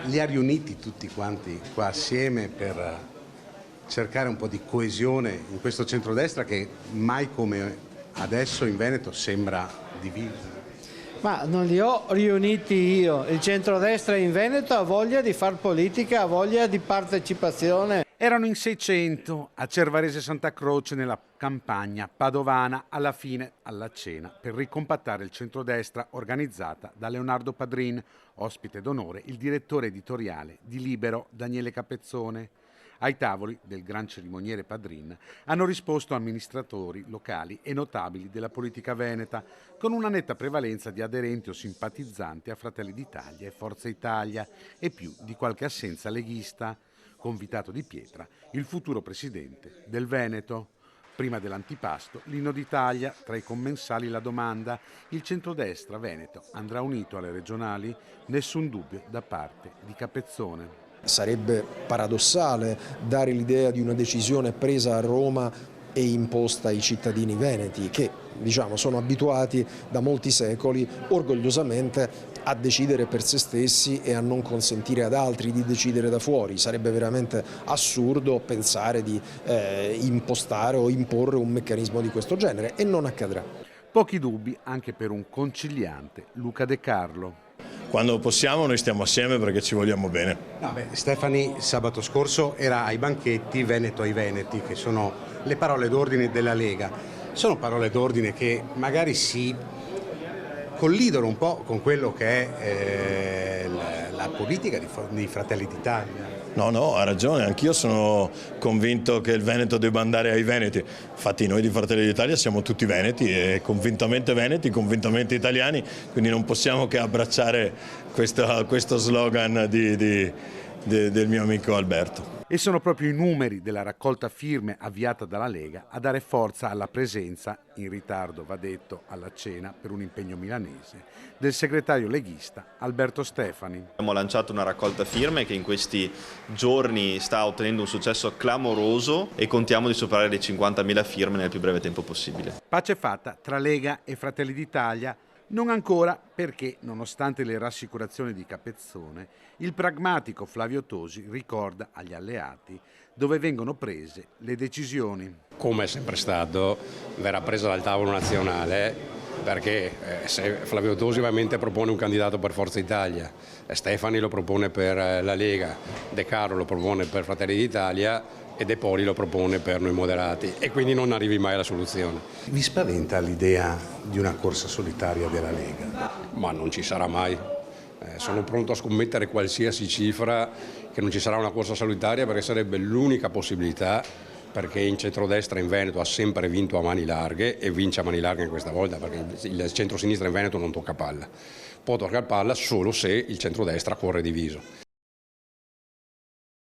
li ha riuniti tutti quanti qua assieme per cercare un po' di coesione in questo centrodestra che mai come adesso in Veneto sembra diviso. Ma non li ho riuniti io, il centrodestra in Veneto ha voglia di far politica, ha voglia di partecipazione. Erano in 600 a Cervarese Santa Croce nella campagna padovana alla fine alla cena per ricompattare il centrodestra organizzata da Leonardo Padrin, ospite d'onore il direttore editoriale di Libero Daniele Capezzone. Ai tavoli del gran cerimoniere Padrin hanno risposto amministratori locali e notabili della politica veneta, con una netta prevalenza di aderenti o simpatizzanti a Fratelli d'Italia e Forza Italia e più di qualche assenza leghista. Convitato di pietra il futuro presidente del Veneto. Prima dell'antipasto, l'inno d'Italia, tra i commensali la domanda: il centrodestra veneto andrà unito alle regionali? Nessun dubbio da parte di Capezzone. Sarebbe paradossale dare l'idea di una decisione presa a Roma e imposta ai cittadini veneti che, sono abituati da molti secoli orgogliosamente a decidere per se stessi e a non consentire ad altri di decidere da fuori. Sarebbe veramente assurdo pensare di impostare o imporre un meccanismo di questo genere e non accadrà. Pochi dubbi anche per un conciliante, Luca De Carlo. Quando possiamo noi stiamo assieme perché ci vogliamo bene. Stefani sabato scorso era ai banchetti Veneto ai Veneti, che sono le parole d'ordine della Lega. Sono parole d'ordine che magari si collidono un po' con quello che è la politica di Fratelli d'Italia. No, ha ragione, anch'io sono convinto che il Veneto debba andare ai Veneti. Infatti noi di Fratelli d'Italia siamo tutti veneti e convintamente veneti, convintamente italiani, quindi non possiamo che abbracciare questo slogan del mio amico Alberto. E sono proprio i numeri della raccolta firme avviata dalla Lega a dare forza alla presenza, in ritardo va detto alla cena per un impegno milanese, del segretario leghista Alberto Stefani. Abbiamo lanciato una raccolta firme che in questi giorni sta ottenendo un successo clamoroso e contiamo di superare le 50.000 firme nel più breve tempo possibile. Pace fatta tra Lega e Fratelli d'Italia. Non ancora perché, nonostante le rassicurazioni di Capezzone, il pragmatico Flavio Tosi ricorda agli alleati dove vengono prese le decisioni. Come è sempre stato, verrà presa dal tavolo nazionale perché se Flavio Tosi ovviamente propone un candidato per Forza Italia, Stefani lo propone per la Lega, De Carlo lo propone per Fratelli d'Italia e De Poli lo propone per Noi Moderati e quindi non arrivi mai alla soluzione. Vi spaventa l'idea di una corsa solitaria della Lega? Ma non ci sarà mai. Sono pronto a scommettere qualsiasi cifra che non ci sarà una corsa solitaria perché sarebbe l'unica possibilità, perché in centrodestra in Veneto ha sempre vinto a mani larghe e vince a mani larghe anche questa volta perché il centrosinistra in Veneto non tocca palla. Può toccare palla solo se il centrodestra corre diviso.